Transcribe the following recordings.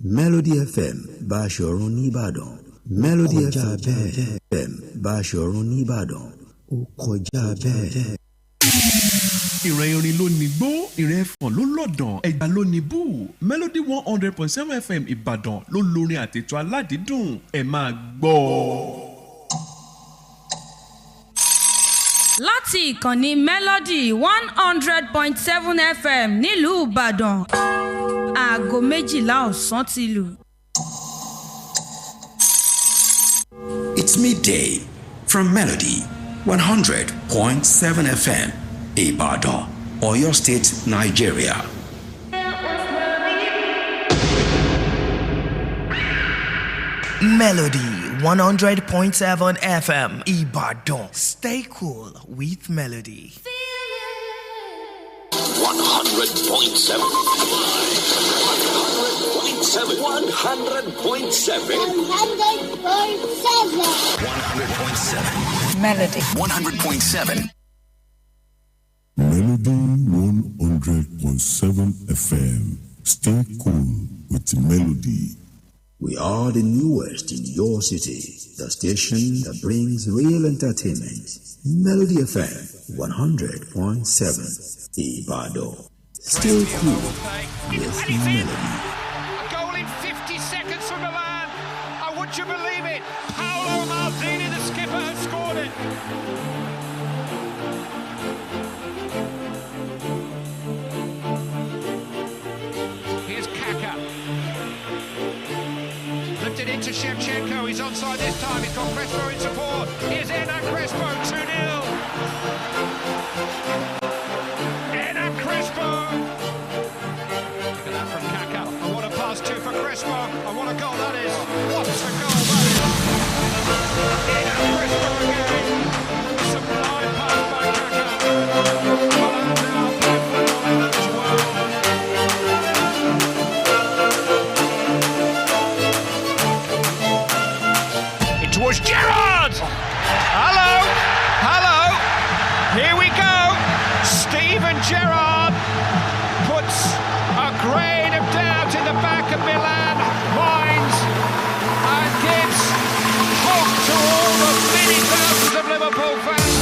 Melody FM Bashoron Ibadan. Melody FM Bashoron Ibadan. Ó kọjá bẹ́ẹ̀. Ìrẹ̀ orin ló ní gbó, ìrẹ̀ ẹ̀fọ̀n ló lọ̀dàn, ẹ̀gbà ló ní bú. Melody 100.7 FM Ìbàdàn ló lórin àtètò aládìídùn. Ẹ máa gbọ́. Láti ìkànnì Melody 100.7 FM nílùú Ìbàdàn, aago 12 ọ̀sán ti lù. It's midday from Melody 100.7 FM, Ibadan, Oyo State, Nigeria. Melody 100.7 FM, Ibadan. Stay cool with Melody. 100.7. 100.7. Melody 100.7. Melody 100.7 FM. Stay cool with Melody. We are the newest in your city, the station that brings real entertainment. Melody FM 100.7 Ibadan. Still cool with Melody. A goal in 50 seconds from Milan. Would you believe it? Paolo Maldini, the skipper, has scored it. Here's Kaka. Lifted into Shevchenko. He's onside this time. He's got Crespo in support. Here's Hernan Crespo, 2-0. Hernan Crespo. Look at that from Kaka. And what a pass too for Crespo. And what a goal that is. What a goal that is. Hernan Crespo again. Sublime pass by Kaka. Holland now playing for Holland as well. Towards Gerrard! Hello! Hello! Here we go! Steven Gerrard puts a grain of doubt in the back of Milan minds and gives hope to all the many thousands of Liverpool fans.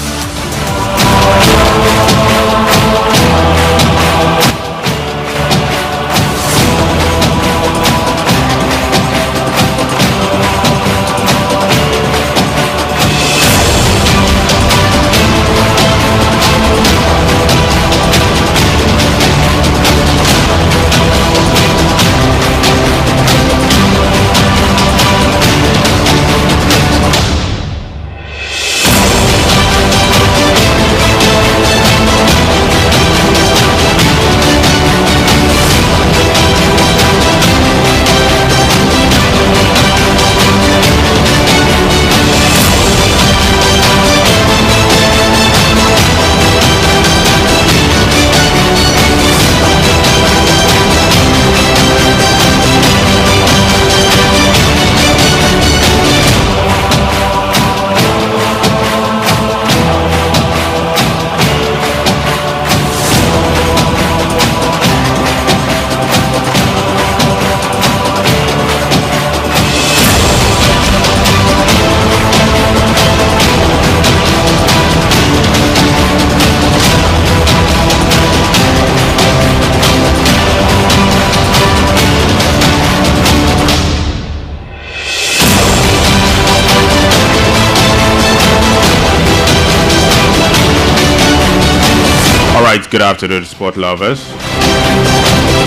Good afternoon, sport lovers.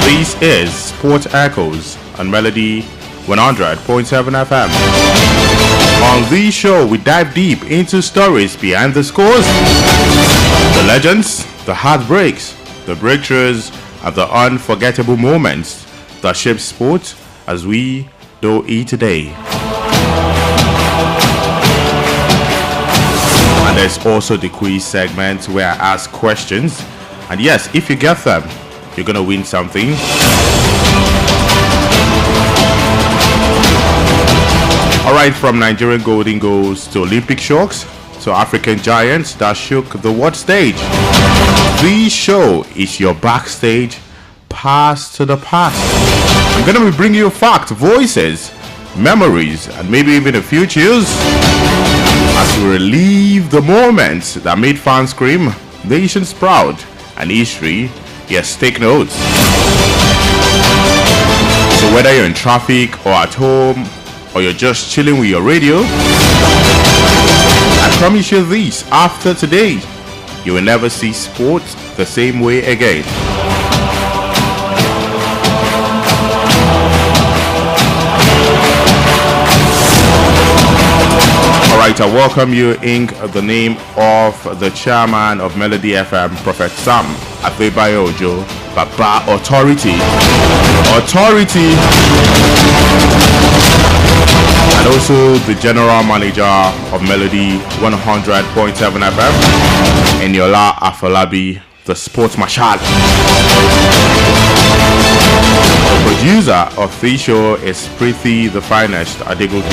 This is Sport Echoes on Melody 100.7 FM. On this show, we dive deep into stories behind the scores, the legends, the heartbreaks, the breakthroughs, and the unforgettable moments that shape sport as we know it today. And there's also the quiz segment where I ask questions. And yes, if you get them, you're gonna win something. Alright, from Nigerian Golden Goals to Olympic Sharks to African Giants that shook the world stage. This show is your backstage past to the past. I'm gonna be bringing you facts, voices, memories, and maybe even a few cheers as we relive the moments that made fans scream, nations proud, and history, yes, take notes. So whether you're in traffic or at home, or you're just chilling with your radio, I promise you this, after today, you will never see sports the same way again. Alright, I welcome you in the name of the chairman of Melody FM, Prophet Sam Adebayo Ojo, Baba Authority, and also the general manager of Melody 100.7 FM, Eniola Afolabi, the sports marshal. The producer of the show is Preeti the Finest Adegoke.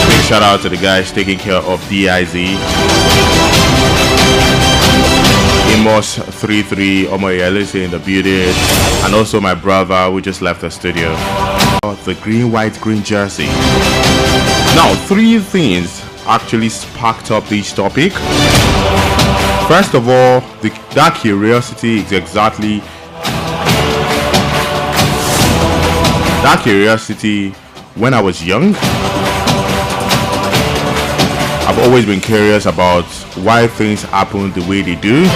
Big shout out to the guys taking care of DIZ. Amos 33 Omoyelisi in the building, and also my brother who just left the studio. The green, white, green jersey. Now, three things actually sparked up this topic. First of all, that curiosity is exactly that curiosity when I was young. I've always been curious about why things happen the way they do,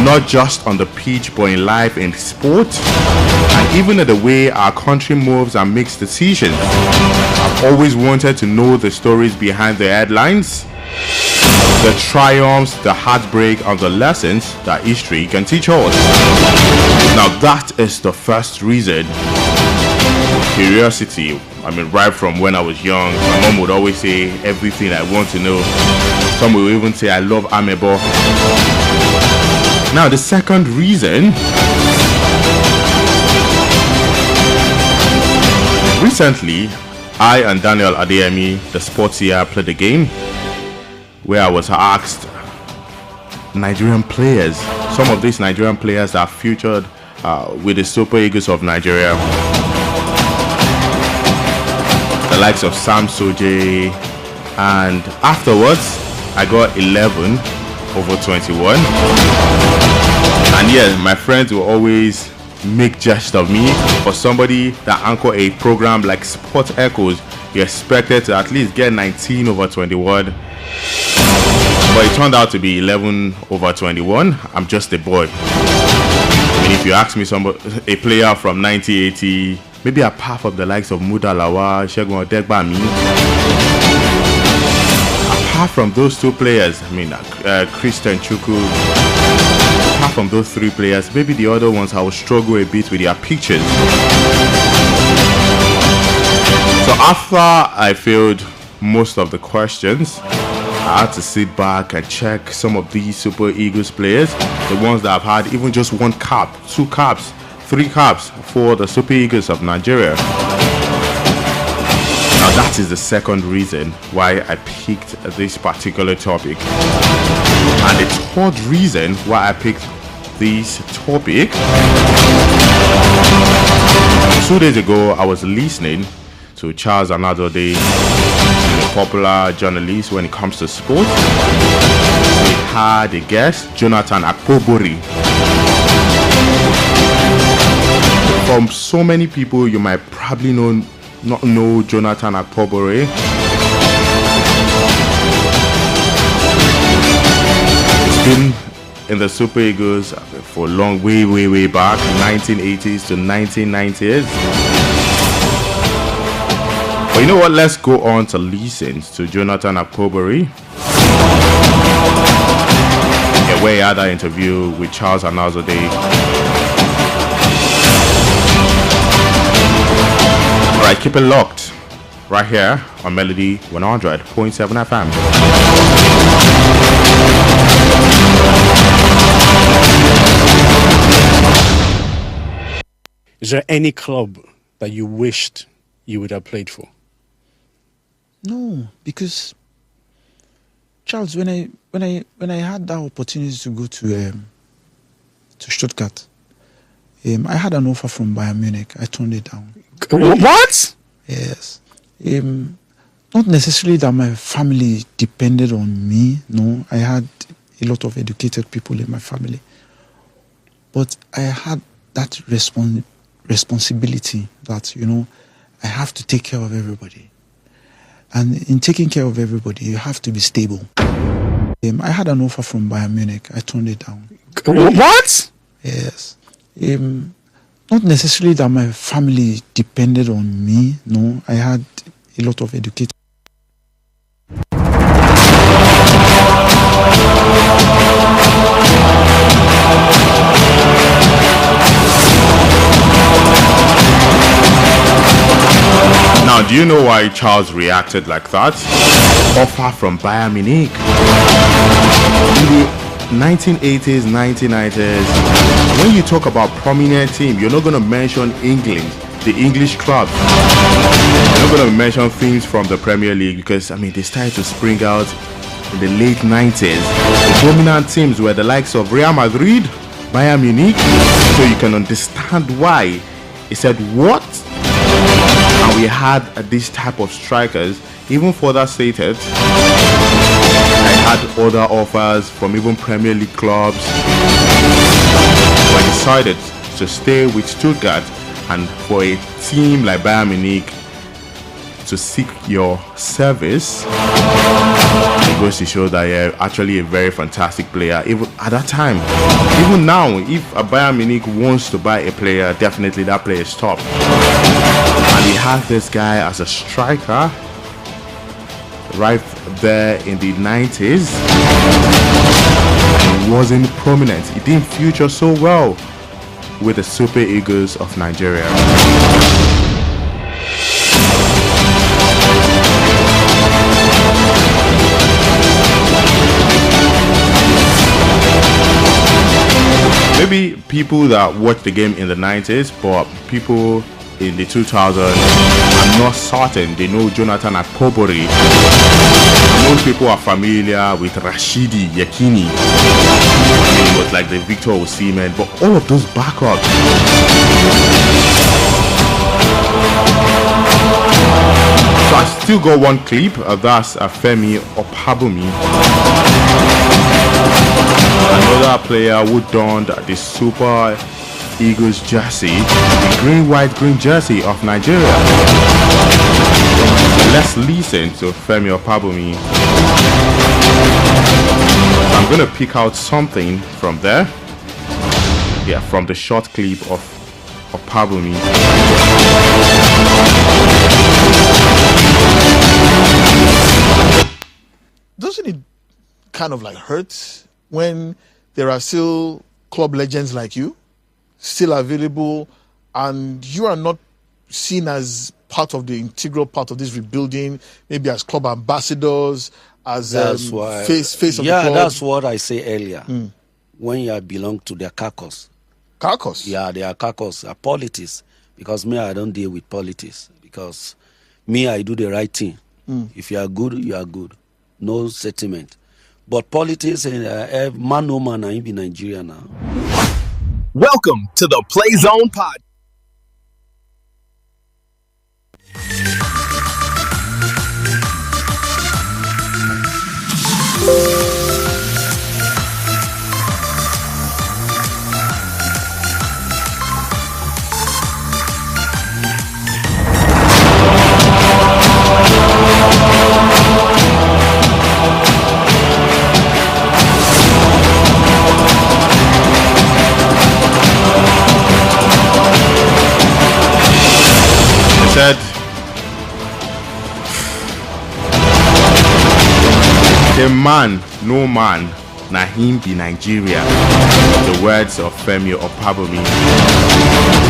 not just on the pitch but in life, in sport, and even in the way our country moves and makes decisions. I've always wanted to know the stories behind the headlines, the triumphs, the heartbreak, and the lessons that history can teach us. Now that is the first reason. Curiosity. I mean, right from when I was young, my mom would always say everything I want to know. Some will even say I love amebo. Now the second reason, recently I and Daniel Adeyemi, the sports here, played a game where I was asked Nigerian players, some of these Nigerian players that featured with the Super Eagles of Nigeria, the likes of Sam Soje, and afterwards I got 11 over 21. And yeah, my friends will always make jest of me. For somebody that anchor a program like Sport Echoes, you expected to at least get 19 over 21, but it turned out to be 11 over 21. I'm just a boy. I mean, if you ask me, a player from 1980, maybe apart from the likes of Muda Lawa, Shegun Odegbami, apart from those two players, I mean, Christian Chukwu, apart from those three players, maybe the other ones I will struggle a bit with their pictures. So after I failed most of the questions, I had to sit back and check some of these Super Eagles players, the ones that have had even just one cap, two caps, three caps for the Super Eagles of Nigeria. Now that is the second reason why I picked this particular topic. And the third reason why I picked this topic, 2 days ago I was listening to Charles Anadode, a popular journalist when it comes to sports. We had a guest, Jonathan Akpobori. From so many people, you might probably not know Jonathan Akpobori. He's been in the Super Eagles for long, way back, 1980s to 1990s. But you know what? Let's go on to listen to Jonathan Akpobori, where he had that interview with Charles Anazode. Alright, keep it locked right here on Melody 100.7 FM. Is there any club that you wished you would have played for? No, because Charles, when I had that opportunity to go to Stuttgart, I had an offer from Bayern Munich. I turned it down. What? Yes. Not necessarily that my family depended on me. No, I had a lot of educated people in my family. But I had that responsibility that, I have to take care of everybody. And in taking care of everybody, you have to be stable. I had an offer from Bayern Munich. I turned it down. What? Yes. Not necessarily that my family depended on me. No, I had a lot of educated. Now, do you know why Charles reacted like that? Offer from Bayern Munich. In the 1980s, 1990s, when you talk about prominent team, you're not going to mention England, the English clubs. You're not going to mention teams from the Premier League because, they started to spring out in the late 90s. The dominant teams were the likes of Real Madrid, Bayern Munich. So you can understand why he said, what? And we had this type of strikers. Even further stated, I had other offers from even Premier League clubs. So I decided to stay with Stuttgart, and for a team like Bayern Munich to seek your service, it goes to show that you're actually a very fantastic player. Even at that time, even now, if a Bayern Munich wants to buy a player, definitely that player is top. And he had this guy as a striker right there in the 90s. He wasn't prominent. He didn't feature so well with the Super Eagles of Nigeria. Maybe people that watched the game in the 90s, but people in the 2000s are not certain they know Jonathan Akpobori. Most people are familiar with Rashidi Yekini. It was like the Victor Osimhen, but all of those backups. So I still got one clip. That's Femi Opabumi. Another player who donned the Super Eagles jersey, the green jersey of Nigeria. Let's listen to Femi Opabumi. So I'm going to pick out something from there. Yeah, from the short clip of Opabumi. Doesn't it kind of hurt when there are still club legends like you still available and you are not seen as part of the integral part of this rebuilding, maybe as club ambassadors, as face of the club? Yeah, that's what I say earlier. When you belong to their caucus. Caucus? Yeah, their caucus, politics. Because me, I don't deal with politics. Because me, I do the right thing. If you are good, you are good. No sentiment. But politics, man, no man, I be Nigeria now. Welcome to the Play Zone Pod. Said the man, no man, na him be Nigeria. The words of Femi Opabumi.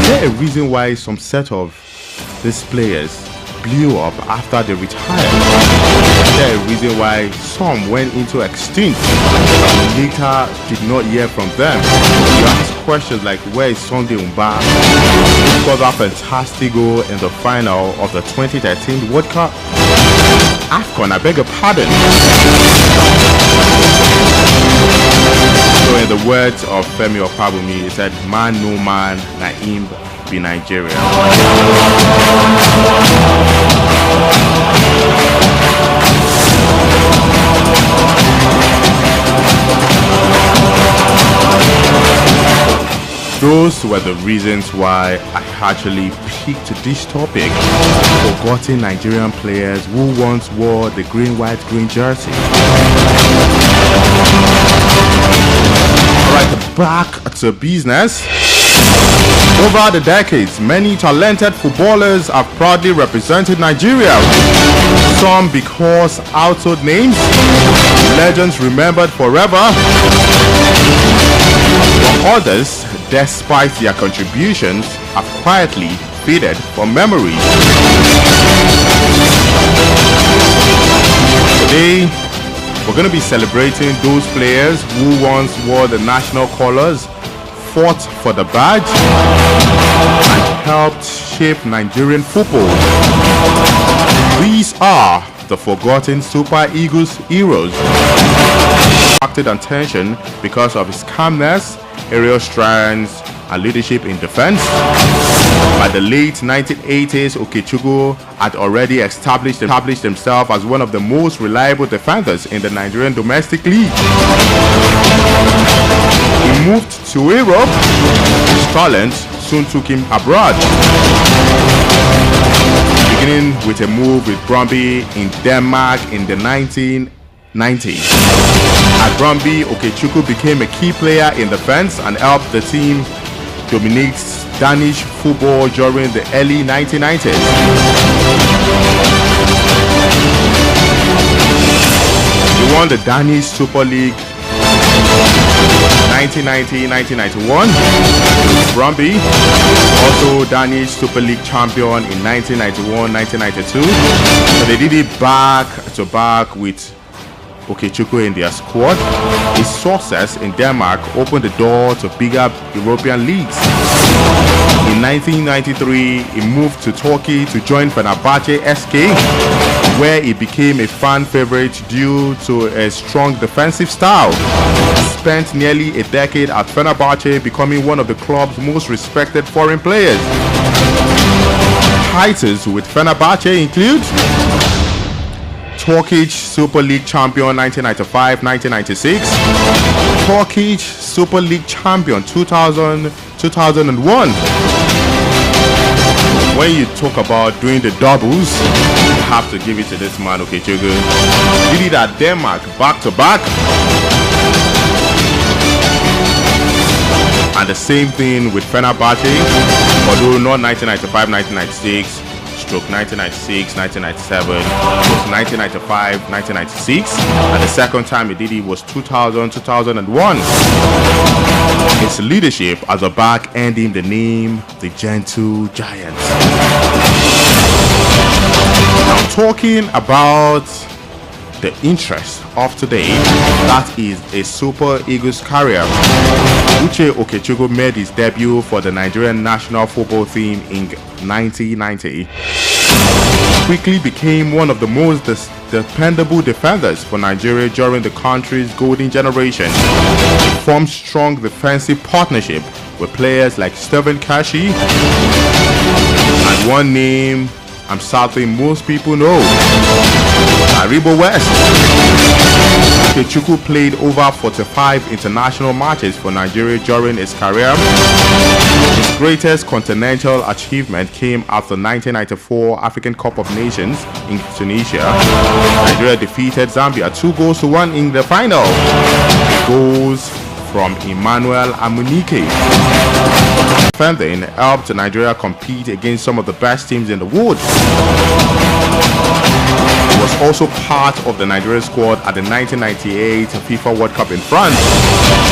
Is there a reason why some set of these players blew up after they retired? Is there a reason why some went into extinct and later did not hear from them? You ask questions like, where is Sunday Umba? Who got that fantastic goal in the final of the 2013 World Cup? AFCON, I beg your pardon. So in the words of Femi Opabumi, he said, man no man, Naim be Nigeria. Those were the reasons why I actually picked this topic. Forgotten Nigerian players who once wore the green, white, green jersey. Alright, back to business. Over the decades, many talented footballers have proudly represented Nigeria. Some because household names, legends remembered forever. For others, despite their contributions, have quietly faded from memory. Today, we're going to be celebrating those players who once wore the national colors, fought for the badge, and helped shape Nigerian football. These are the forgotten Super Eagles heroes. Attracted attention because of his calmness, aerial strides, and leadership in defense. By the late 1980s, Okechukwu had already established himself as one of the most reliable defenders in the Nigerian domestic league. He moved to Europe. His talent soon took him abroad, beginning with a move with Brøndby in Denmark in the 1990s. At Brøndby, Okechukwu became a key player in defense and helped the team dominate Danish football during the early 1990s. He won the Danish Super League 1990-1991 with Brøndby, also Danish Super League champion in 1991-1992. So they did it back to back with Okechukwu in their squad. His success in Denmark opened the door to bigger European leagues. In 1993, he moved to Turkey to join Fenerbahce SK, where he became a fan favorite due to a strong defensive style. He spent nearly a decade at Fenerbahce, becoming one of the club's most respected foreign players. Titles with Fenerbahce include Turkish Super League champion 1995-1996, Turkish Super League champion 2000-2001. When you talk about doing the doubles, you have to give it to this man, Okechukwu. He did it at Denmark back to back. And the same thing with Fenerbahce, although not 1995-1996, stroke 1996, 1997, it was 1995, 1996, and the second time he did it was 2000, 2001. His leadership as a back earned him the name the Gentle Giant. Now, talking about the interest of today, that is a Super Eagles career. Uche Okechukwu made his debut for the Nigerian national football team in 1990. He quickly became one of the most dependable defenders for Nigeria during the country's golden generation. He formed strong defensive partnership with players like Stephen Kashi and one name I'm certain most people know, Aribo West. Okechukwu played over 45 international matches for Nigeria during his career. His greatest continental achievement came after the 1994 African Cup of Nations in Tunisia. Nigeria defeated Zambia 2-1 in the final. Goals from Emmanuel Amunike. Defending helped Nigeria compete against some of the best teams in the world. He was also part of the Nigeria squad at the 1998 FIFA World Cup in France.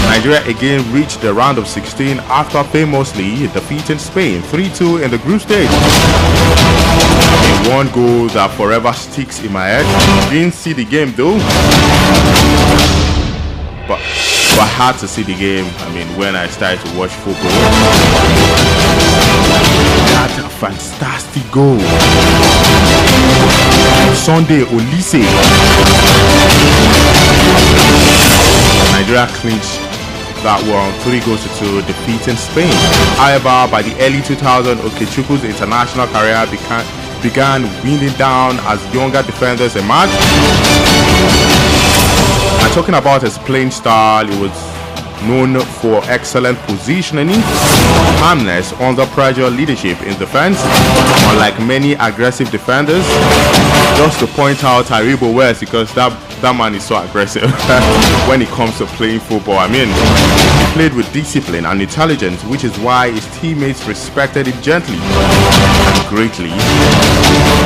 Nigeria again reached the round of 16 after famously defeating Spain 3-2 in the group stage. In one goal that forever sticks in my head. Didn't see the game though, but I had to see the game. I mean, when I started to watch football, that fantastic goal. Sunday Olise. Nigeria clinched that one 3-2, defeating Spain. However, by the early 2000s, Okechukwu's international career began winding down as younger defenders emerged. And talking about his playing style, he was known for excellent positioning, calmness under pressure, leadership in defense. Unlike many aggressive defenders, just to point out Taribo West, because that man is so aggressive when it comes to playing football. I mean, he played with discipline and intelligence, which is why his teammates respected him gently and greatly.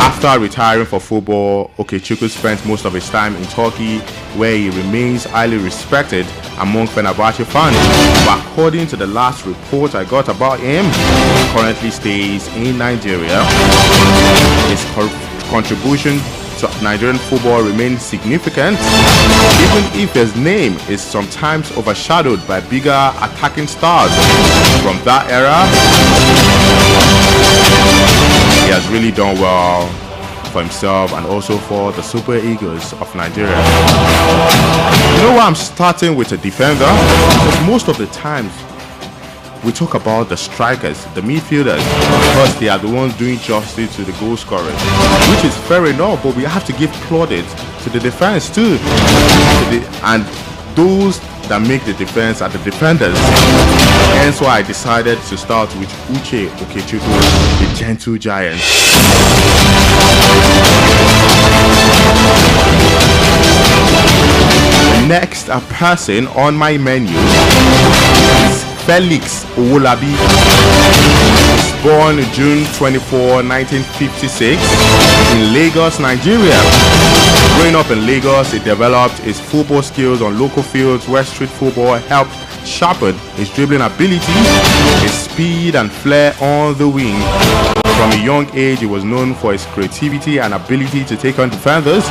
After retiring for football, Okechukwu spent most of his time in Turkey, where he remains highly respected among Fenerbahce fans. But according to the last report I got about him, he currently stays in Nigeria. His contribution to Nigerian football remains significant, even if his name is sometimes overshadowed by bigger attacking stars from that era. He has really done well for himself and also for the Super Eagles of Nigeria. You know why I'm starting with a defender? Because most of the times we talk about the strikers, the midfielders, because they are the ones doing justice to the goal scorers, which is fair enough, but we have to give plaudits to the defense too. And those that make the defense are the defenders. Hence why I decided to start with Uche Okechukwu, the gentle giant. The next person on my menu is Felix Owolabi. Was born June 24, 1956 in Lagos, Nigeria. Growing up in Lagos, he developed his football skills on local fields where street football helped sharpen his dribbling ability, his speed and flair on the wing. From a young age, he was known for his creativity and ability to take on defenders,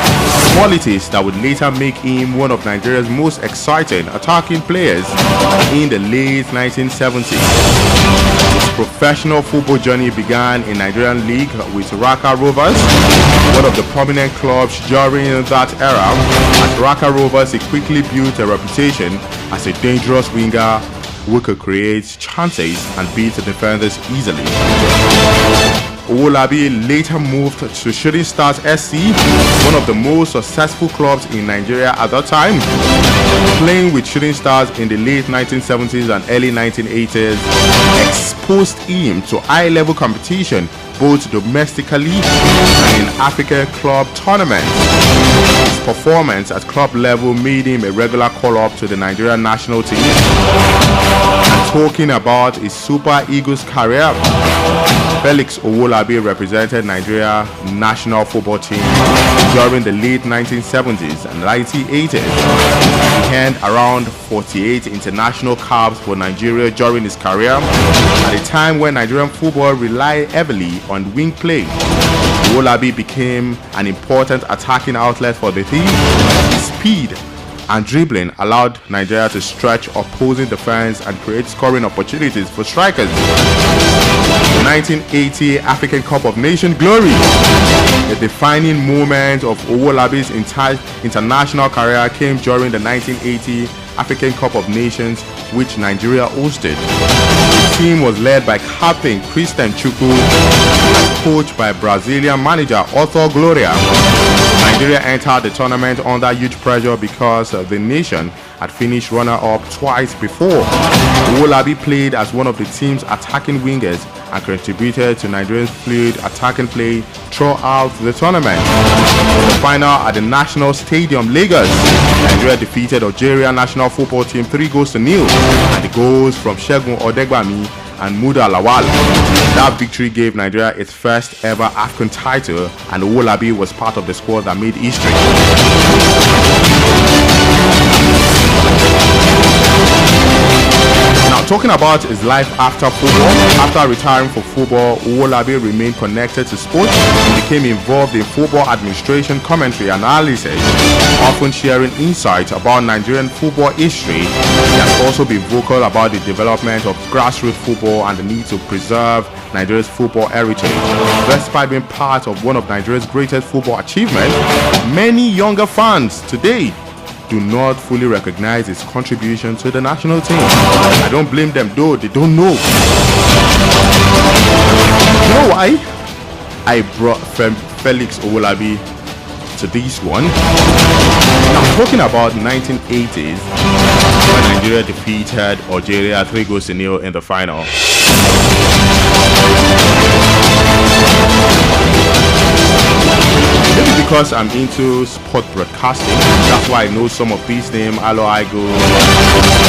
qualities that would later make him one of Nigeria's most exciting attacking players in the late 1970s. His professional football journey began in Nigerian League with Raka Rovers, one of the prominent clubs during that era. At Raka Rovers, he quickly built a reputation as a dangerous winger who could create chances and beat the defenders easily. Owolabi later moved to Shooting Stars SC, one of the most successful clubs in Nigeria at that time. Playing with Shooting Stars in the late 1970s and early 1980s exposed him to high-level competition both domestically and in African club tournaments. His performance at club level made him a regular call-up to the Nigerian national team. And talking about his Super Eagles career, Felix Owolabi represented Nigeria national football team during the late 1970s and 1980s. He earned around 48 international caps for Nigeria during his career, at a time when Nigerian football relied heavily on wing play. Owolabi became an important attacking outlet for the team. His speed and dribbling allowed Nigeria to stretch opposing defense and create scoring opportunities for strikers. The 1980 African Cup of Nations glory, the defining moment of Owolabi's international career, came during the 1980 African Cup of Nations, which Nigeria hosted. The team was led by captain Christian Chukwu and coached by Brazilian manager Otto Gloria. Nigeria entered the tournament under huge pressure because the nation had finished runner-up twice before. Owolabi played as one of the team's attacking wingers and contributed to Nigeria's fluid attacking play throughout the tournament. In the final at the National Stadium, Lagos, Nigeria defeated Algeria national football team 3-0, and the goals from Segun Odegbami and Muda Lawal. That victory gave Nigeria its first ever AFCON title, and Owolabi was part of the squad that made history. Now, I'm talking about his life after football. After retiring from football, Owolabi remained connected to sports and became involved in football administration, commentary, analysis, often sharing insights about Nigerian football history. He has also been vocal about the development of grassroots football and the need to preserve Nigeria's football heritage. Despite being part of one of Nigeria's greatest football achievements, many younger fans today do not fully recognize his contribution to the national team. I don't blame them though, they don't know. You know why I brought Felix Owolabi to this one? I'm talking about 1980s when Nigeria defeated Algeria 3-0 in the final. Maybe because I'm into sport broadcasting, that's why I know some of these names: Alo Aigo,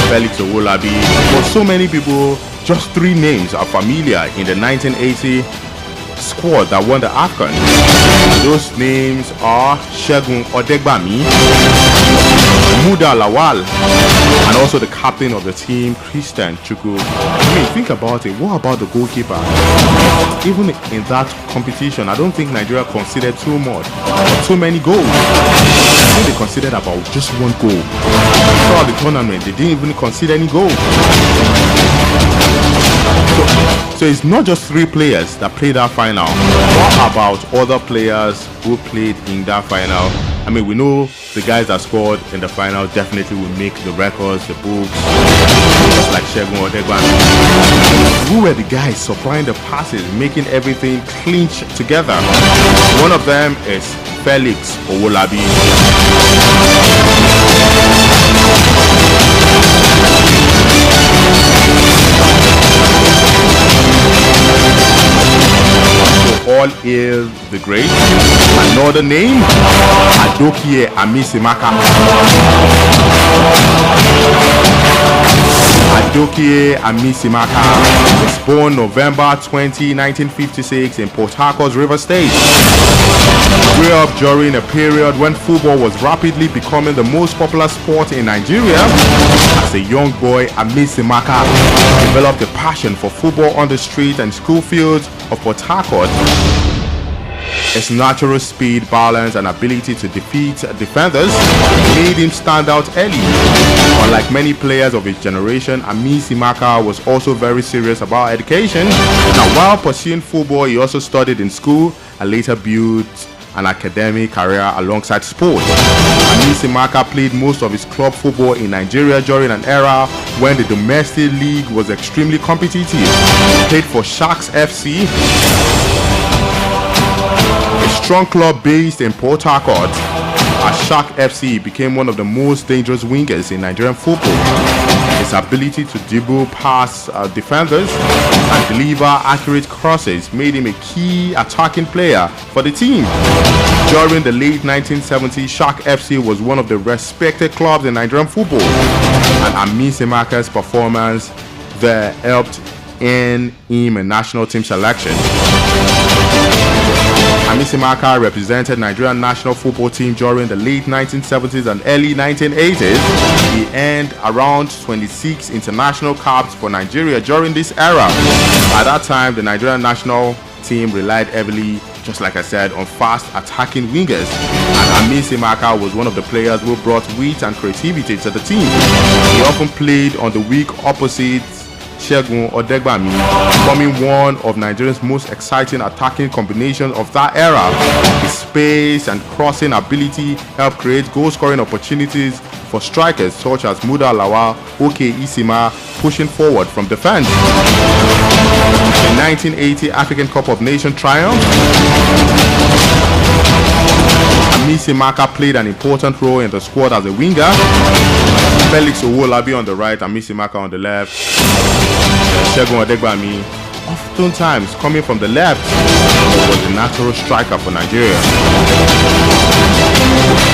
Felix Owolabi. For so many people, just 3 names are familiar in the 1980 squad that won the AFCON. Those names are Segun Odegbami, Muda Lawal, and also the captain of the team, Christian Chukwu. I mean, think about it. What about the goalkeeper? Even in that competition, I don't think Nigeria considered too much, too many goals. I think they considered about just 1 goal. Throughout the tournament, they didn't even consider any goals. So it's not just 3 players that played that final. What about other players who played in that final? I mean, we know the guys that scored in the final definitely will make the records, the books, just like Segun Odegbami. Who were the guys supplying the passes, making everything clinch together? One of them is Felix Owolabi. All hail the great. Another name, Adokie Amisimaka. Adokie Amisimaka was born November 20, 1956 in Port Harcourt, River State. He grew up during a period when football was rapidly becoming the most popular sport in Nigeria. As a young boy, Amisimaka developed a passion for football on the street and school fields of Port Harcourt. His natural speed, balance, and ability to defeat defenders made him stand out early. Unlike many players of his generation, Amisimaka was also very serious about education. Now, while pursuing football, he also studied in school and later built an academic career alongside sports. Amisimaka played most of his club football in Nigeria during an era when the domestic league was extremely competitive. He played for Sharks FC, a strong club based in Port Harcourt. As Shark FC became one of the most dangerous wingers in Nigerian football. His ability to dribble past defenders and deliver accurate crosses made him a key attacking player for the team. During the late 1970s, Shark FC was one of the respected clubs in Nigerian football, and Amisimaka's performance there helped in him a national team selection. Amisimaka represented Nigerian national football team during the late 1970s and early 1980s. He earned around 26 international caps for Nigeria during this era. At that time, the Nigerian national team relied heavily, just like I said, on fast attacking wingers, and Amisimaka was one of the players who brought wit and creativity to the team. He often played on the weak opposite Segun Odegbami, becoming one of Nigeria's most exciting attacking combinations of that era. His space and crossing ability helped create goal-scoring opportunities for strikers such as Muda Lawal, Oke Isima, pushing forward from defense. The 1980 African Cup of Nations triumph, Amisimaka played an important role in the squad as a winger. Felix Owolabi on the right, Amisimaka on the left. Segun Odegbami, oftentimes coming from the left, was a natural striker for Nigeria.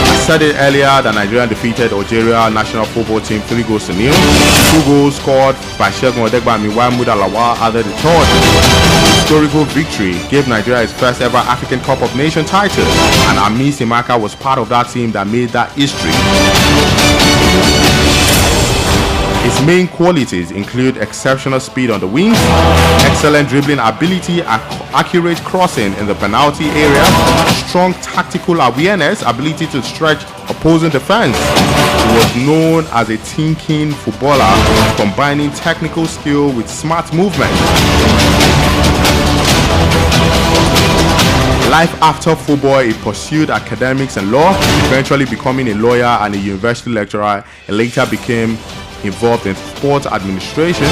I said it earlier that Nigeria defeated Algeria national football team 3-0. 2 goals scored by Segun Odegbami while Muda Lawal added the third. Historical victory gave Nigeria its first ever African Cup of Nations title, and Amisimaka was part of that team that made that history. His Main qualities include exceptional speed on the wings, excellent dribbling ability, accurate crossing in the penalty area, strong tactical awareness, ability to stretch opposing defense. He was known as a thinking footballer, combining technical skill with smart movement. Life after football, he pursued academics and law, eventually becoming a lawyer and a university lecturer. He later became involved in sports administration,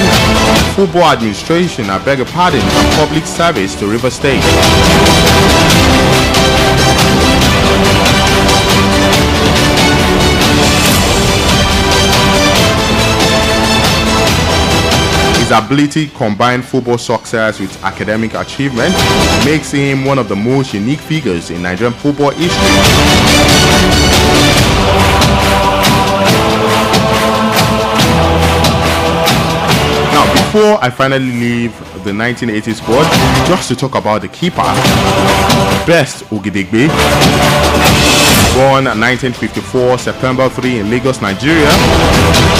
football administration, and public service to River State. His ability to combine football success with academic achievement makes him one of the most unique figures in Nigerian football history. Now, before I finally leave the 1980 squad, just to talk about the keeper, Best Ogidegbe, born 1954, September 3 in Lagos, Nigeria.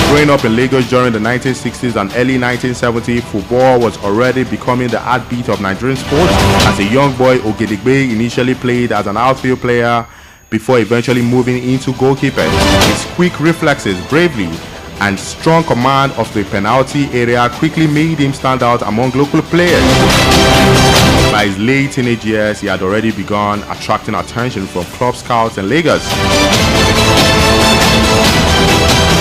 Growing up in Lagos during the 1960s and early 1970s, football was already becoming the heartbeat of Nigerian sports. As a young boy, Ogidegbe initially played as an outfield player before eventually moving into goalkeeping. His quick reflexes, bravery, and strong command of the penalty area quickly made him stand out among local players. By his late teenage years, he had already begun attracting attention from club scouts in Lagos.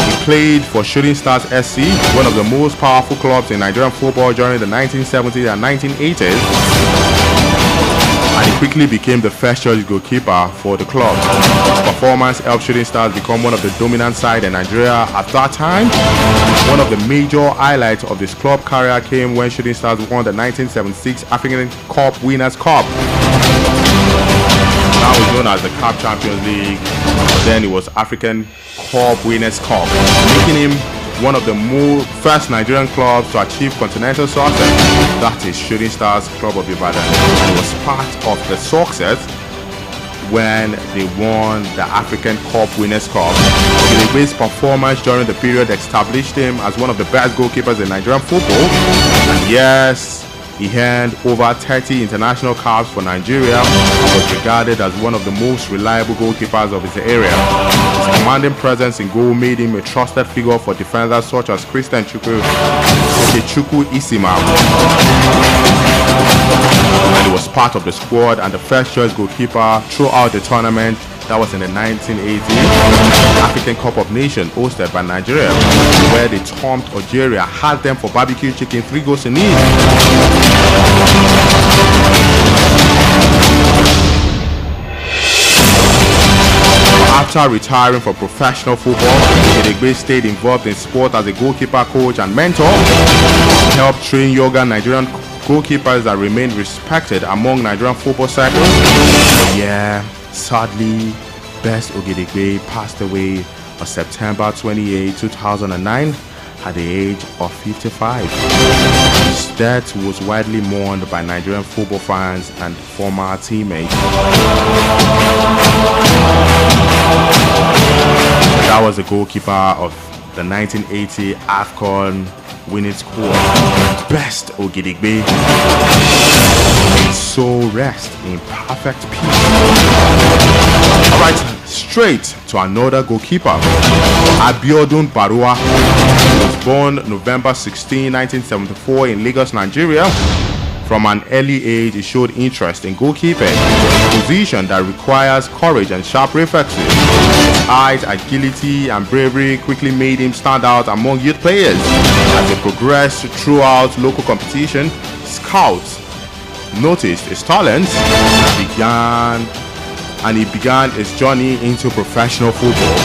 He played for Shooting Stars SC, one of the most powerful clubs in Nigerian football during the 1970s and 1980s. And he quickly became the first choice goalkeeper for the club. His performance helped Shooting Stars become one of the dominant side in Nigeria at that time. One of the major highlights of his club career came when Shooting Stars won the 1976 African Cup Winners' Cup. Now it's known as the CAF Champions League, but then it was African Cup Winners' Cup, making him one of the first Nigerian clubs to achieve continental success. That is Shooting Stars Club of Ibadan. And it was part of the success when they won the African Cup Winners' Cup. Ogidegbe's performance during the period established him as one of the best goalkeepers in Nigerian football. And yes, he earned over 30 international caps for Nigeria and was regarded as one of the most reliable goalkeepers of his area. His commanding presence in goal made him a trusted figure for defenders such as Christian Chukwu Isima. And he was part of the squad and the first choice goalkeeper throughout the tournament. That was in the 1980 African Cup of Nations hosted by Nigeria, where they thumped Algeria, had them for barbecue chicken 3-0. After retiring from professional football, Ogidegbe stayed involved in sport as a goalkeeper, coach, and mentor. He helped train younger Nigerian goalkeepers that remained respected among Nigerian football circles. Yeah, sadly, Best Ogidegbe passed away on September 28, 2009 at the age of 55. His death was widely mourned by Nigerian football fans and former teammates. That was the goalkeeper of the 1980 AFCON winning squad, Best Ogidegbe. His soul rest in perfect peace. Alright, straight to another goalkeeper, Abiodun Barua. He was born November 16, 1974 in Lagos, Nigeria. From an early age, he showed interest in goalkeeping, a position that requires courage and sharp reflexes. His height, agility, and bravery quickly made him stand out among youth players. As he progressed throughout local competition, scouts noticed his talents and he began his journey into professional football.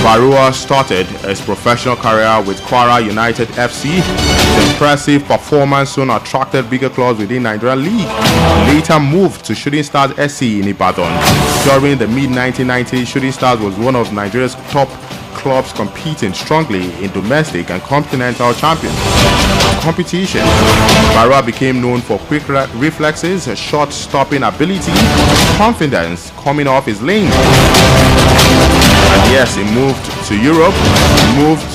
Barua started his professional career with Kwara United FC. His impressive performance soon attracted bigger clubs within Nigerian League. He later moved to Shooting Stars SC in Ibadan. During the mid-1990s, Shooting Stars was one of Nigeria's top clubs competing strongly in domestic and continental champions competition. Barua became known for quick reflexes, shot-stopping ability, confidence coming off his lane. And yes, he moved to Europe, moved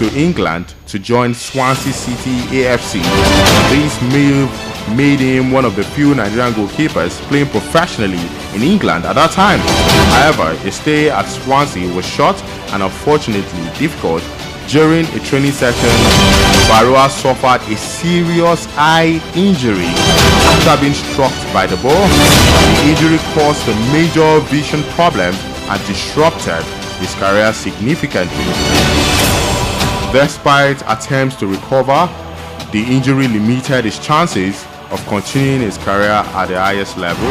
to England to join Swansea City AFC. This move made him one of the few Nigerian goalkeepers playing professionally in England at that time. However, his stay at Swansea was short and unfortunately difficult. During a training session, Baroa suffered a serious eye injury after being struck by the ball. The injury caused a major vision problem and disrupted his career significantly. Despite attempts to recover, the injury limited his chances of continuing his career at the highest level.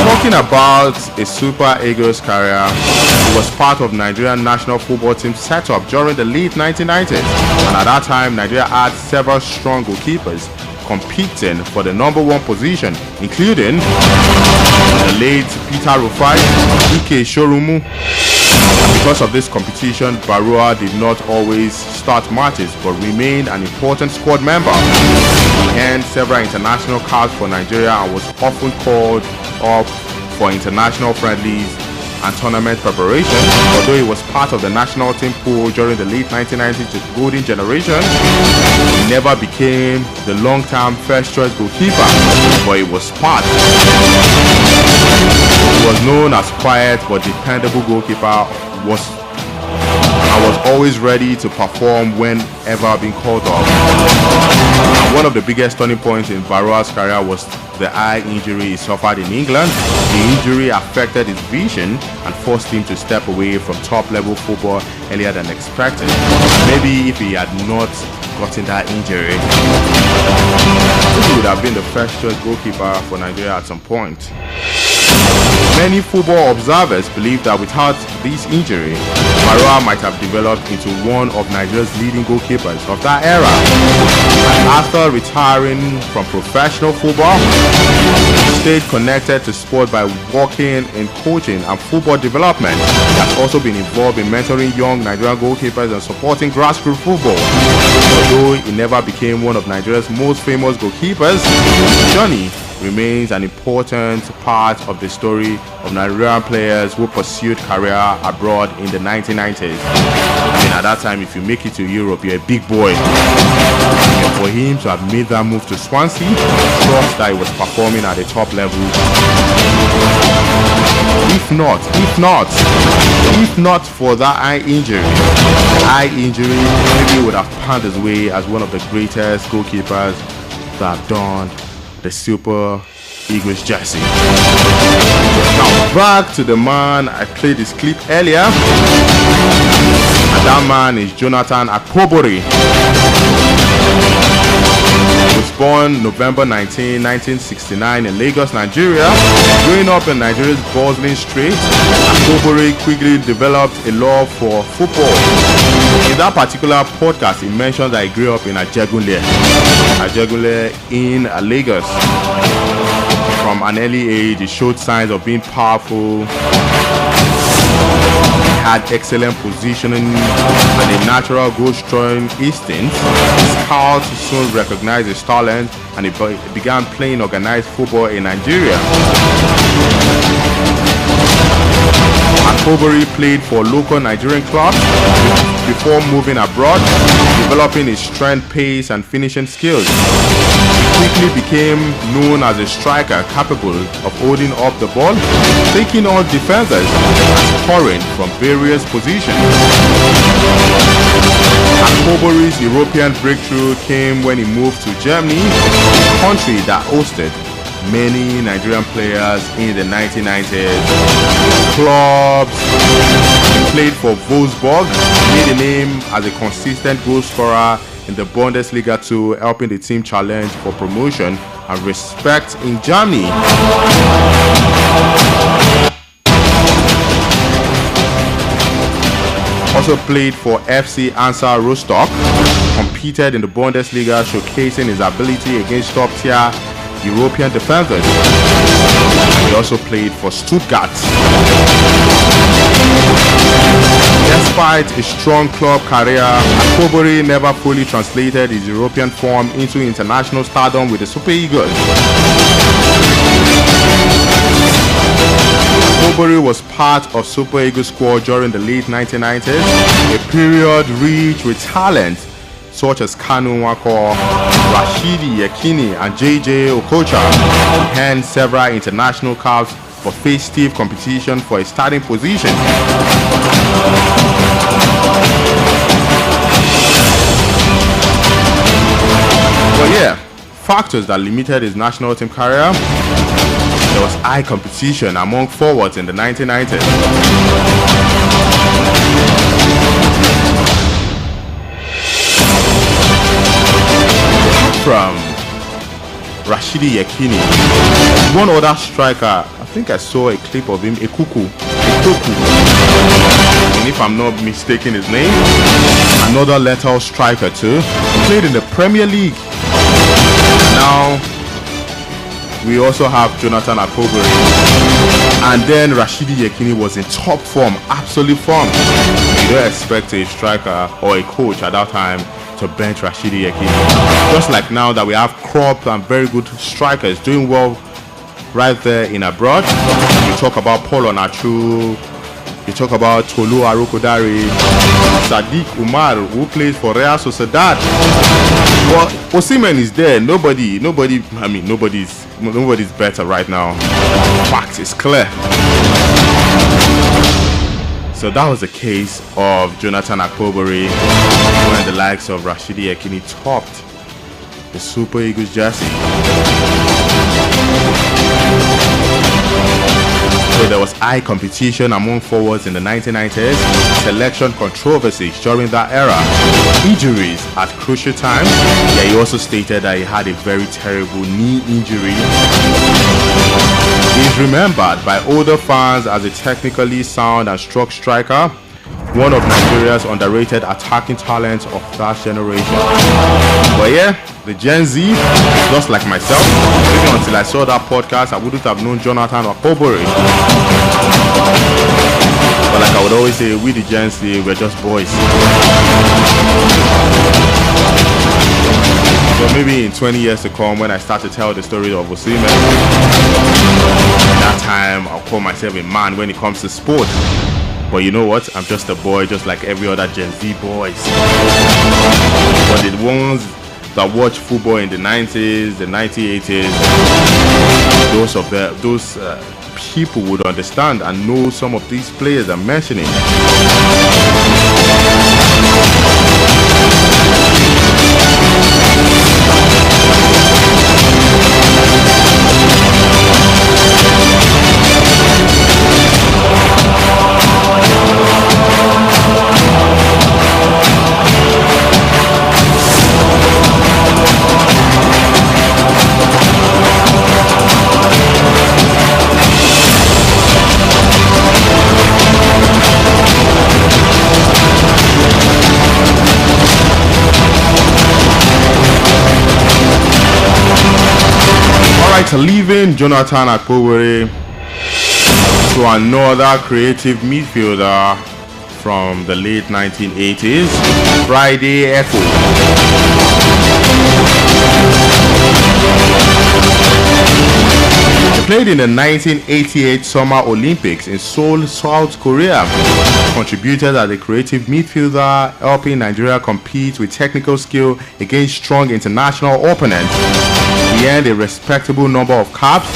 Talking about a Super Eagles career, he was part of Nigerian national football team setup during the late 1990s, and at that time Nigeria had several strong goalkeepers competing for the number one position, including the late Peter Rufai, Ike Shorumu. Because of this competition, Baroa did not always start matches but remained an important squad member. He earned several international caps for Nigeria and was often called up for international friendlies and tournament preparation. Although he was part of the national team pool during the late 1990s golden generation, he never became the long-term first-choice goalkeeper, but he was part. He was known as quiet but dependable goalkeeper, was always ready to perform whenever being called up. And one of the biggest turning points in Baroa's career was the eye injury he suffered in England. The injury affected his vision and forced him to step away from top-level football earlier than expected. Maybe if he had not gotten that injury, he would have been the first-choice goalkeeper for Nigeria at some point. Many football observers believe that without this injury, Baroa might have developed into one of Nigeria's leading goalkeepers of that era. And after retiring from professional football, he stayed connected to sport by working in coaching and football development. He has also been involved in mentoring young Nigerian goalkeepers and supporting grassroots football. Although he never became one of Nigeria's most famous goalkeepers, his journey remains an important part of the story of Nigerian players who pursued career abroad in the 1990s. I mean, at that time, if you make it to Europe, you're a big boy. And for him to have made that move to Swansea, trust that he was performing at the top level. If not for that eye injury, maybe he would have panned his way as one of the greatest goalkeepers that have done the Super Eagles jersey. Now back to the man I played this clip earlier, and that man is Jonathan Akpobori. He was born November 19, 1969 in Lagos, Nigeria. Growing up in Nigeria's bustling streets, Akpobori quickly developed a love for football. In that particular podcast, he mentioned that he grew up in Ajegunle in Lagos. From an early age, he showed signs of being powerful. He had excellent positioning and a natural goal-scoring instinct. Scouts soon recognized his talent and he began playing organized football in Nigeria. Akpobori played for local Nigerian clubs before moving abroad, developing his strength, pace, and finishing skills. He quickly became known as a striker capable of holding up the ball, taking on defenders, and scoring from various positions. Akpobori's European breakthrough came when he moved to Germany, a country that hosted many Nigerian players in the 1990s. Clubs. He played for Wolfsburg, made a name as a consistent goal scorer in the Bundesliga 2, helping the team challenge for promotion and respect in Germany. Also played for FC Hansa Rostock, competed in the Bundesliga, showcasing his ability against top-tier European defenders. He also played for Stuttgart. Despite a strong club career, Akpobori never fully translated his European form into international stardom with the Super Eagles. Akpobori was part of Super Eagles squad during the late 1990s, a period rich with talent such as Kanu Nwako, Rashidi Yekini, and JJ Okocha, and several international caps for face-stiff competition for a starting position. But yeah, factors that limited his national team career. There was high competition among forwards in the 1990s. From Rashidi Yekini, one other striker, I think I saw a clip of him, Ekuku, and if I'm not mistaken his name, another lethal striker too, played in the Premier League. Now we also have Jonathan Akpobori, and then Rashidi Yekini was in top form, absolute form. You don't expect a striker or a coach at that time to bench Rashidi Yekini. Just like now that we have crop and very good strikers doing well right there in abroad. You talk about Paul Onachu, you talk about Tolu Arokodare, Sadiq Umar, who plays for Real Sociedad. Well, Osimhen is there. Nobody's better right now. Fact is clear. So that was the case of Jonathan Akpobori when the likes of Rashidi Yekini topped the Super Eagles jersey. So there was high competition among forwards in the 1990s, selection controversies during that era, injuries at crucial times. Yeah, he also stated that he had a very terrible knee injury. He is remembered by older fans as a technically sound and strong striker, one of Nigeria's underrated attacking talents of that generation. But yeah, the Gen Z, just like myself, even until I saw that podcast, I wouldn't have known Jonathan Akpobori. But like I would always say, we the Gen Z, we're just boys. So maybe in 20 years to come, when I start to tell the story of Osimhen, that time I'll call myself a man when it comes to sport. But you know what? I'm just a boy, just like every other Gen Z boys. But the ones that watch football in the 90s, the 1980s, those people would understand and know some of these players I'm mentioning. Leaving Jonathan Akpobori to another creative midfielder from the late 1980s, Friday Echo. He played in the 1988 Summer Olympics in Seoul, South Korea. Contributed as a creative midfielder, helping Nigeria compete with technical skill against strong international opponents. He earned a respectable number of caps,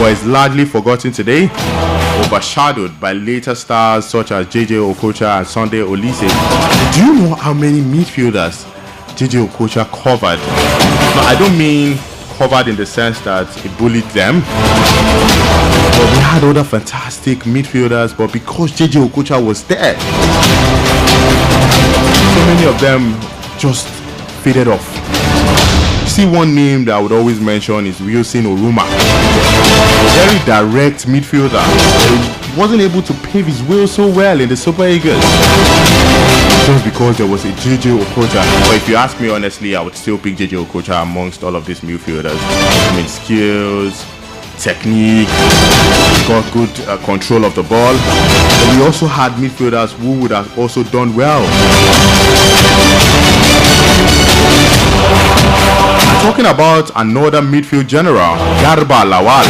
but is largely forgotten today, overshadowed by later stars such as JJ Okocha and Sunday Olise. Do you know how many midfielders JJ Okocha covered? No, I don't mean covered in the sense that he bullied them, but we had other fantastic midfielders, but because JJ Okocha was there, so many of them just faded off. See, one name that I would always mention is Wilson Oruma. Very direct midfielder. He wasn't able to pave his way so well in the Super Eagles just because there was a JJ Okocha. But if you ask me honestly, I would still pick JJ Okocha amongst all of these midfielders. I mean, skills, technique, got good control of the ball. But we also had midfielders who would have also done well. I'm talking about another midfield general, Garba Lawal.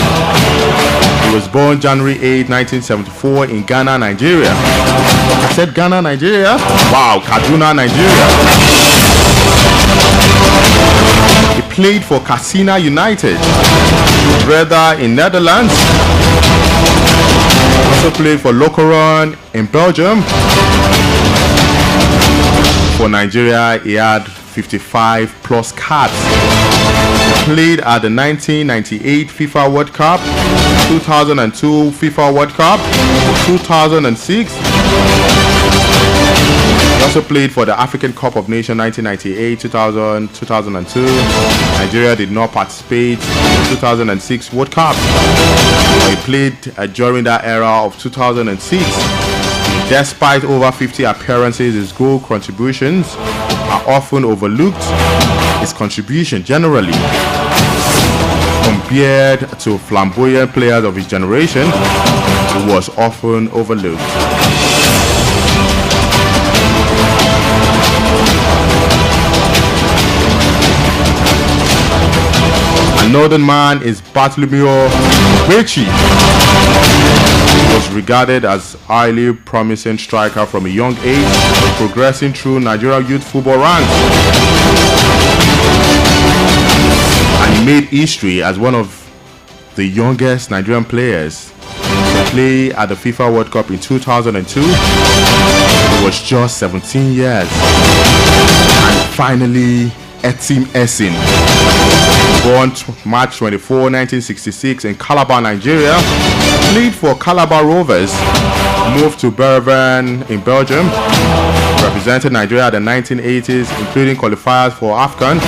He was born January 8, 1974 in Ghana, Nigeria. I said Ghana, Nigeria? Wow, Kaduna, Nigeria. He played for Casina United, Breda in Netherlands. Also played for Lokeren in Belgium. For Nigeria, he had 55 plus caps. Played at the 1998 FIFA World Cup, 2002 FIFA World Cup, 2006. He also played for the African Cup of Nations 1998, 2000, 2002. Nigeria did not participate in the 2006 World Cup. He played during that era of 2006. Despite over 50 appearances, his goal contributions are often overlooked. His contribution generally, compared to flamboyant players of his generation, was often overlooked. Another man is Bartolomeo Bechi. Was regarded as highly promising striker from a young age, progressing through Nigeria youth football ranks. And he made history as one of the youngest Nigerian players to play at the FIFA World Cup in 2002. He was just 17 years. And finally, Etim Esin, born March 24, 1966 in Calabar, Nigeria, played for Calabar Rovers, moved to Bereven in Belgium, represented Nigeria at the 1980s, including qualifiers for AFCON.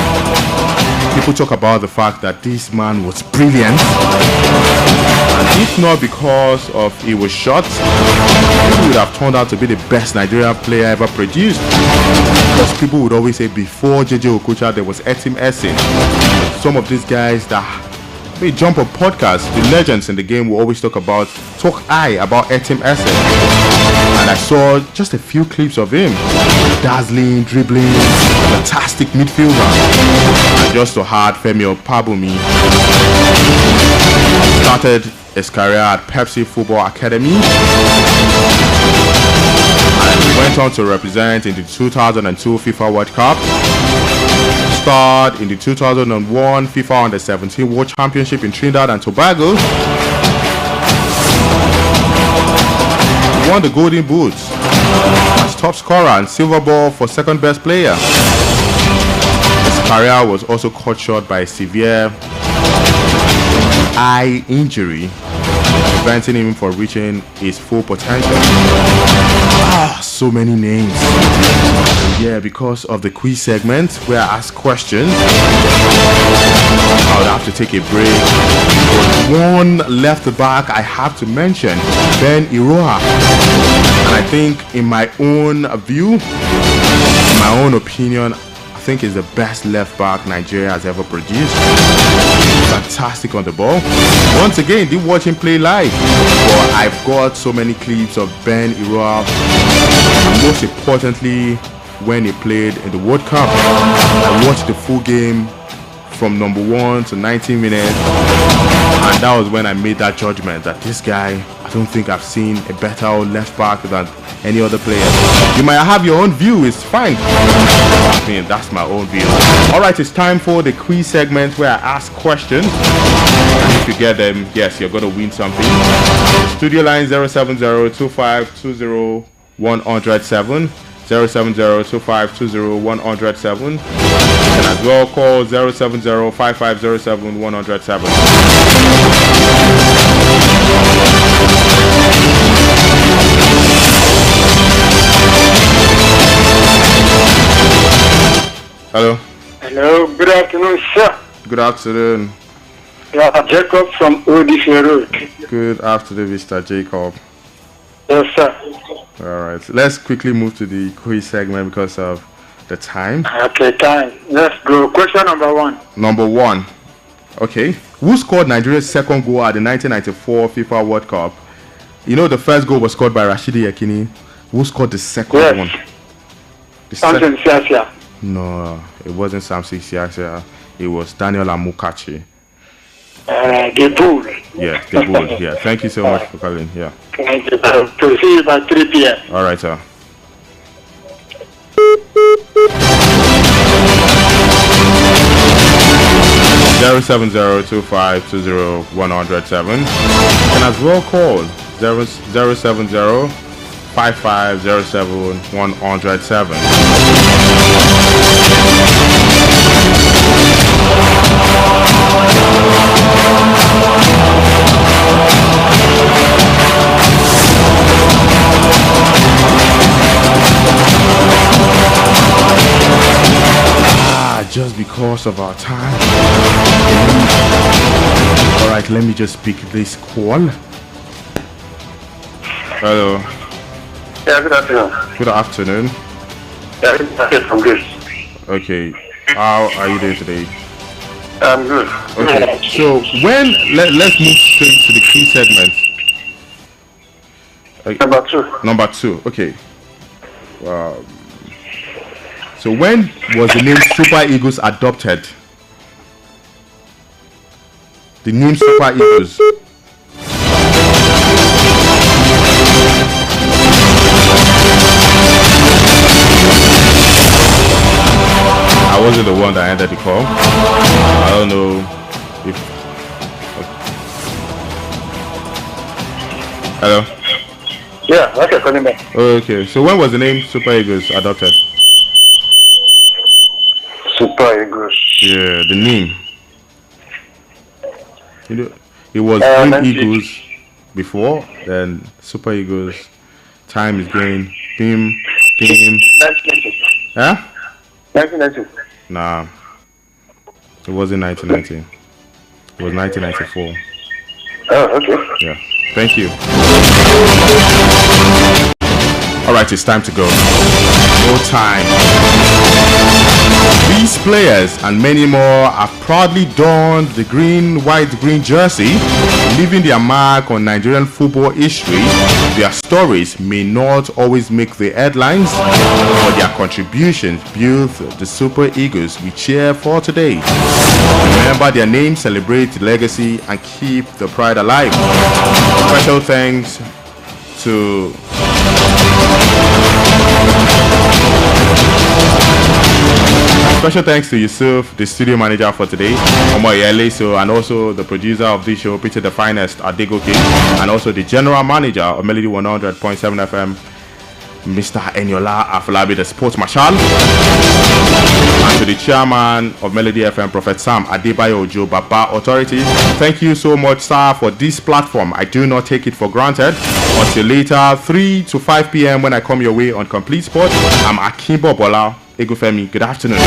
People talk about the fact that this man was brilliant, and if not because of he was short, he would have turned out to be the best Nigerian player ever produced. Because people would always say before JJ Okocha there was Etim Esin. Some of these guys that may jump on podcasts, the legends in the game will always talk high about Etim Esin. And I saw just a few clips of him, dazzling, dribbling, fantastic midfielder. And just to add, Femi Opabumi started his career at Pepsi Football Academy and went on to represent in the 2002 FIFA World Cup. Starred in the 2001 FIFA Under-17 World Championship in Trinidad and Tobago. He won the Golden Boot as top scorer and silver ball for second best player. His career was also cut short by a severe eye injury, preventing him from reaching his full potential. So many names. Yeah, because of the quiz segment where I ask questions, I would have to take a break. But one left back I have to mention, Ben Iroha. And I think in my own view, in my own opinion, I think is the best left back Nigeria has ever produced. Fantastic on the ball. Once again, did watch him play live, but I've got so many clips of Ben Iroha, and most importantly, when he played in the World Cup. I watched the full game from number 1 to 19 minutes, and that was when I made that judgment that this guy, I don't think I've seen a better left back than any other player. You might have your own view, it's fine. I mean, that's my own view. Alright, it's time for the quiz segment where I ask questions, and if you get them, yes, you're going to win something. Studio line 070-2520-107, 070-2520-107. You can as well call 070-5507-107. Hello. Hello, good afternoon, sir. Good afternoon. Jacob from Odisha Road. Good afternoon, Mr. Jacob. Yes, sir. All right, let's quickly move to the quiz segment because of the time. Okay, time. Let's go. Question number 1. Number 1. Okay. Who scored Nigeria's second goal at the 1994 FIFA World Cup? You know the first goal was scored by Rashidi Yekini. Who scored the second one? Samson Siasia. No, it wasn't Samson Siasia. It was Daniel Amukachi. The bull. Yeah, they would. Yeah. Thank you so much for calling. Yeah. Thank you. To see you by 3 p.m. All right, sir. Zero 07025201007. And as well call 07055071107. Just because of our time. All right, let me just pick this call. Hello. Yeah, good afternoon. Good afternoon. Yeah, I'm from Greece. Okay, how are you doing today? I'm good. Okay, so let's move straight to the key segment. Okay. Number two. Okay. So when was the name Super Eagles adopted? The name Super Eagles. I wasn't the one that ended the call. I don't know if... Hello? Yeah, okay, calling back. Okay, so when was the name Super Eagles adopted? Super Eagles. Yeah, the name. You know, it was Green Eagles before, then Super Eagles. Time is going. Bim. 1990. Huh? 1990. Nah. It wasn't 1990. It was 1994. Oh, okay. Yeah. Thank you. Alright, it's time to go. No time. These players and many more have proudly donned the white-green jersey, leaving their mark on Nigerian football history. Their stories may not always make the headlines, but their contributions build the Super Eagles we cheer for today. Remember their names, celebrate the legacy, and keep the pride alive. Special thanks to Yusuf, the studio manager for today, and also the producer of this show, Peter the Finest, Adegoke, and also the general manager of Melody 100.7 FM, Mr. Eniola Afolabi, the sports marshal, and to the chairman of Melody FM, Prophet Sam Adebayo Ojo Baba Authority. Thank you so much, sir, for this platform. I do not take it for granted. Until later, 3 to 5 p.m. when I come your way on Complete Sport. I'm Akinbobola. Egunfemi, good afternoon.